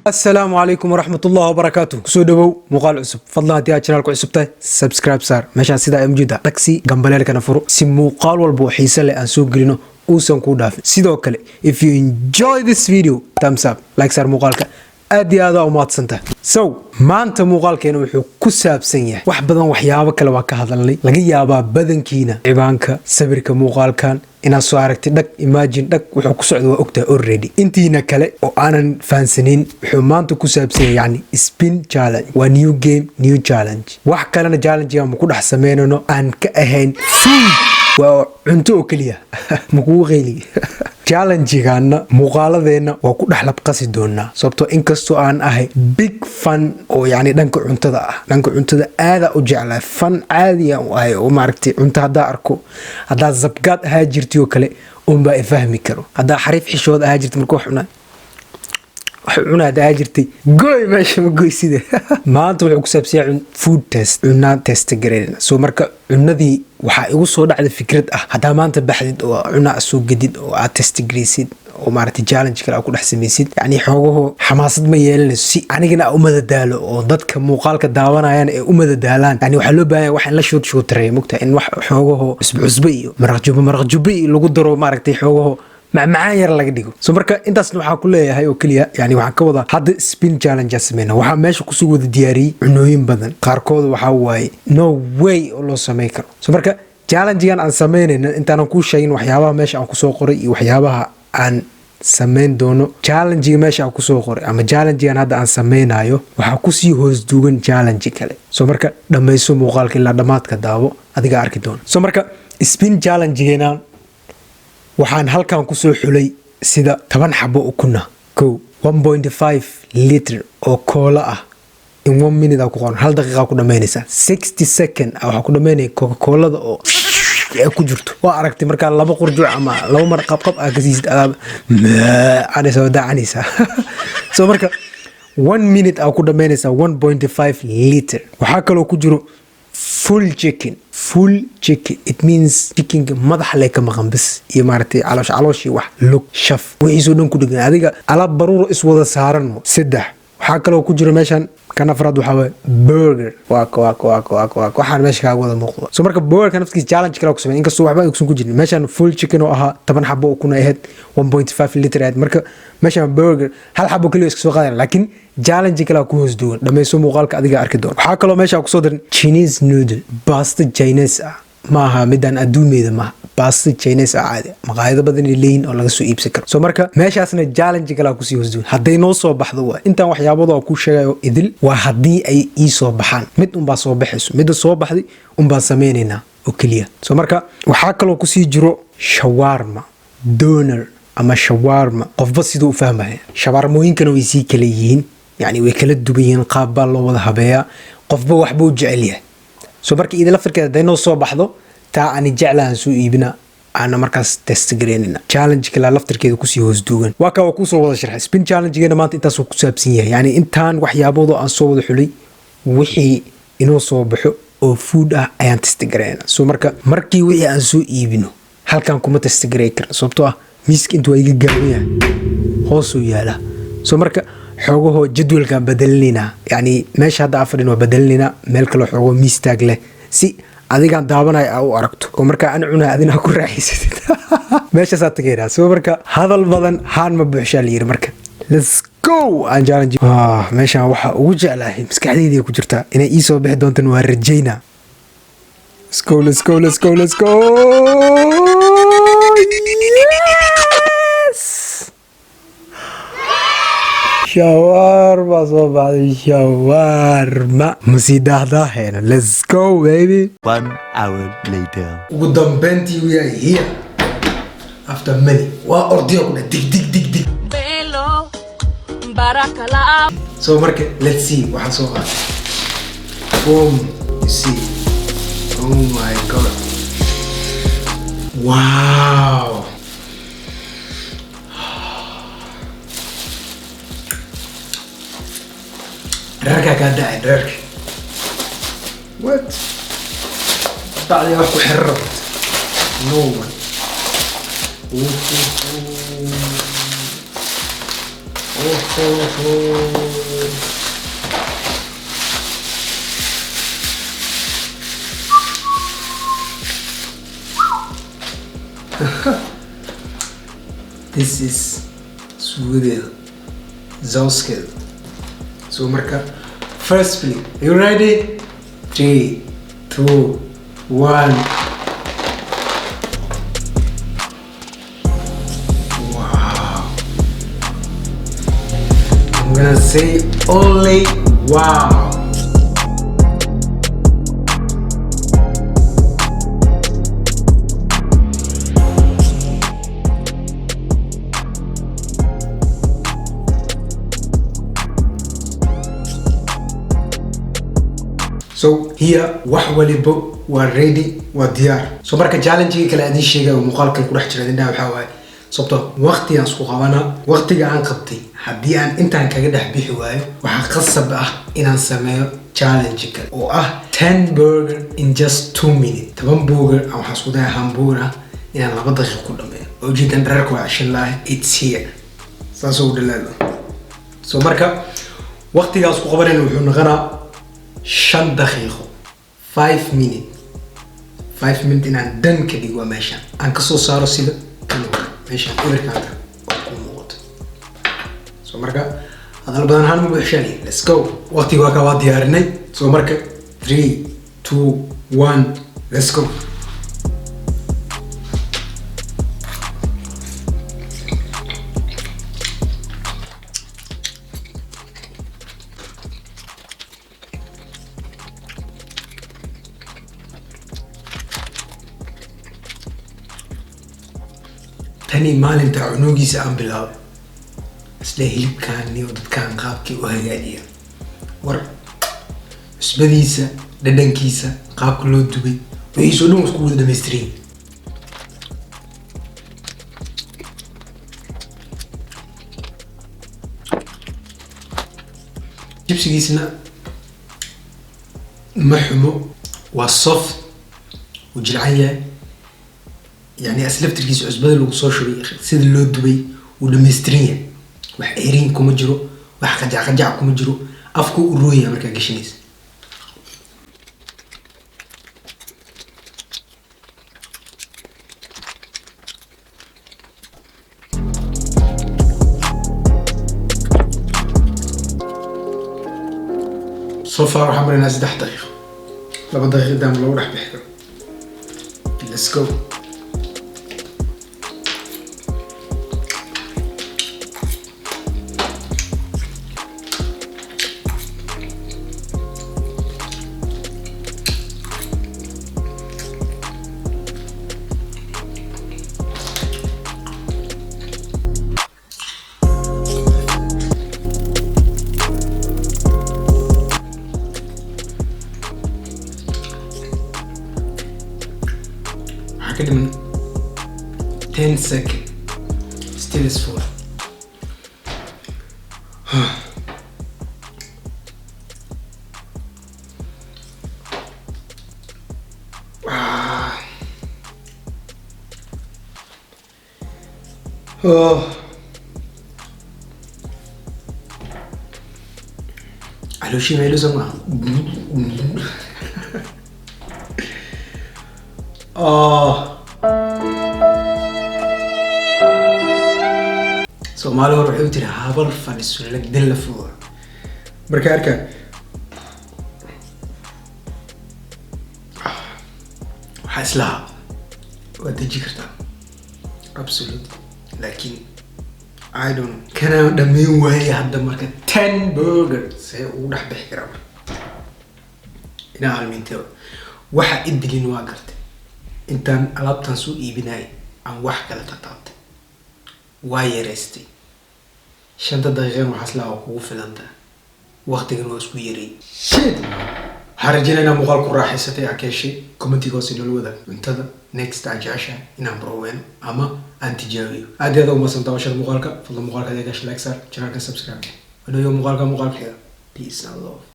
السلام عليكم ورحمة الله وبركاته. كسودو مقال عصب فضلا هدي channelku cusubtahay subscribe saar meesha sida ay mujida taxi gambaleelka na furo si muuqaal walba xiiso leh aan soo gelino uusan ku dhaafin. sidoo kale if you enjoy this video thumbs up like saar muuqaalka aad iyo aad u mahadsantahay. so maanta muuqaalkeena wuxuu ku saabsan yahay wax badan waxyaabo kale waa ka hadalnay laga yaabaa badankiina cibaanka sawirka muuqaalkan ina soo aragtay dhag imagine dhag wuxuu ku socdo waa ogtahay already intiina kale oo aanan fahansanin wuxuu maanta ku saabsan yahay yani spin challenge waa new game new challenge wax kalena challenge ma ku dhex sameynano aan ka ahayn waa cunto oo kaliya ma ku qeyli challenge-gaana muuqaaladeena waa ku dhaxlab qasi doonaa sababtoo inkastoo aan ahay big fan oo yani dhanka cuntada ah dhanka cuntada aad u jeclaa fan caadi ah oo ay maaragtay cunto hada arko hada zabgaad ahaa jirtay oo kale baa fahmi karo hada xariif xishood ahaa jirtay markuu xuna jirtay gooy meesha ma gooyside maanta wuxuu ku saabsan food test cunna test gareena soo marka cunnadii waxa igu soo dhacday fikrad ah hadaa maanta baxdid oo cunna soo gadid oo aad test gareesid oo maaragtay challenge kale ku dhex sameeysid yani xoogaho xamaasad ma yeelanayso si anigana u madadaalo oo dadka muuqaalka daawanayaan ee u madadaalaan yani waxa loo baahan wax in la shoot taray mugta in wax xoogaho cusub iyo maraq jubi lagu daro maaragtay xoogaho macaan yar laga dhigo soo marka intaasna waxa ku leeyahay oo kaliya yani waxa ka wada hadda spin challenge sameeyna waxa meesha ku soo wada diyaariyay cunooyin badan qaarkood waxa waaye no way oo loo sameey karo soo marka challenge-gan aan sameeynayna intaan ku sheegin waxyaabaha meesha aan ku soo qoray iyo waxyaabaha aan sameyn doono challenge-ga meesha aan ku soo qoray ama challenge-gan hadda aan sameynayo waxa ku sii hoos duugan challenge kale soo marka dhameyso muuqaalka ilaa dhamaadka daawo adiga arki doona soo marka spin challenge-geena waxaan halkan ku soo xulay sida 10 xabo ukuna 1.5 liter oo cola ah in 1 minute ku qoran hal daqiiqo ku dhameynaysa 60 second waxa ku dhameynay coca-cola oo ku jirto waa aragtay marka laba qurjuc ama laba mar qabqab ah gasiid aan soo dacanaysa soo marka 1 minute ku dhameynaysa 1.5 liter waxa kale oo ku jiro full chicken it means chicken madax leh ka maqan bas iyo maartay caloosh wax lug shaf wixii soo dhan ku dhigan adiga alaab baruur is wada saaran saddex waxa kale oo ku jiro meeshan kana farad waxa waa burger waxaan meesha ka wada muuqdo soo marka burger naftiisa challenge kale ku sameeyay inkastoo waxba aysan ku jirin meeshan full chicken oo aha 10 xabo oo kuna ahayd 1.5 liter ahayd marka meeshan burger hal xabo kaliya iska soo qaadan laakiin challenge kale ku hoos duwan dhameyso muuqaalka adiga arki doon waxa kale oo meesha ku soo darin Chinese noodle pasta Chinese ah maaha midaan adduumeeda ma pasta Chinese ah caadi maqaayado badan leeyin oo laga soo iibsan karo soo marka meeshaasna challenge kale ku sii hoos duwan haday noo soo baxdo waa intaan waxyaabada ku sheegayo idil waa hadii ay ii soo baxaan mid baa soo baxayso mid soo baxday baa sameeynayna oo kaliya soo marka waxa kale oo ku sii jiro shawarma doner ama shawarma qofba sidoo u fahmaya shawarmooyinkana way sii kala yihiin yani way kala duwan qaab baa loo wada habeeyaa qofba waxba u jecel yahay soo marka idin la firkeeda dayno soo baxdo taa aan jeclaan soo iibina ana markaas test gareynina challenge kala laftirkeeda ku sii hoos duugan waa ka ku soo wada sharxay spin challenge-geena maanta intaas ku saabsan yahay yani intaan waxyaabado aan soo wada xulay wixii inoo soo baxo oo food ah ayaan test gareyna soo marka markii wixii aan soo iibino halkan kuma test garey kar sababtoo ah miiska intuu iga gaabiyaa hoos u yaala soo marka xogaho jadwalka bedelinayna yani meesha hadda afrin waa bedelinayna meel kale xogo miistaag leh si adiga daabanay u aragto oo marka aan cunaa adina ku raaxaysatid meesha saad tageeraa soo marka hadal badan haan ma buuxsha liir marka let's go aan challenge meesha waxa ugu jeclahay maskaxdayda ku jirta inay ii soo bixi doonto waa rajayna let's go shawarma so bad shawarma musida hena let's go baby 1 hour later ugu dambeyntii we are here after many waa ordiyo kuna dig belo barakala so marka let's see waxa soo qaatay boom you see oh my god wow رجع قاعد رجع what بعد يا اخو حربت no one This is suugadeeda zawskeeda. So marka firstly, are you ready? 3, 2, 1. Wow. I'm gonna say only wow. So here wax waliba waa ready, waa diyaar. So marka challenge kale aan sheegay oo muuqaalkan ku dhex jira indhaha waxa waaye sababtoo waqti aan isku qabana waqtiga aan qabtay haddii aan intaan kaga dhex bixi waayo waxaa qasab ah inaan sameeyo challenge kale oo ah 10 burger in just 2 minutes. 10 burger aan waxaan isku dayaa hamburger inaan 2 daqiiqo ku dhameeyo. oo jidan dharku waa shan laah, it's here. saasoo u dhalaalo. So marka waqtigaas ku qabanayna wuxuu noqonaa 5 daqiiqo 5 minutes 5 minutes inaan dan ka dhigo meesha aan ka soo saaro sida kan meesha eberkaanta oo ku muuqato. So marka hadal badan han ugu xishani. Let's go. Waqtiga waa ka waa diyaarinay. So marka 3, 2, 1, let's go. tani maalinta cunugiisa aan bilaabay isla hilibkaan iyo dadkaan qaabkii u hagaajiya war cusbadiisa dhadhankiisa qaabka loo dubay wixiisoo dhan isku wada dhamaystirin. jibsigiisna ma xumo, waa soft u jilcan yahay. يعني أسلفت الكيس عزبة لو صوشري سيد اللود دبي ودمسترية وحيرين كمجرو وحقجع كمجرو أفكو روية مركا قشنيس. صوفا راح أمر الناس 10 دقيقة 2 دقيقة قدام لو راح بحكم. Let's go. كده 10 seconds still is full. على شيء ما يلزم Soomaali hore wuxuu tiri habar fadhiso lagdin la fuulo. Marka arka waxa islaha waa deji kartaa absolute laakiin I don't kana dhameyn waayay hadda marka 10 burger say u dhax bixi karaa ina alminto waxa idilin waa gartay intaan alaabtan soo iibinay aan wax kala taabtay waa yareystay 5 daqiiqo waxaas la ugu filanta waqtigan waa isku yaray shit harajinayna muuqaal ku raaxaysatay akeeshi commentiga hoos inoo wada intada next ajasha inaan browen ama aan tijaabiyo aad iyo aad uma santaa washar muuqaalka fadlan muuqaalka adeegash like sar channelka subscribe wadoo muuqaalka peace and love.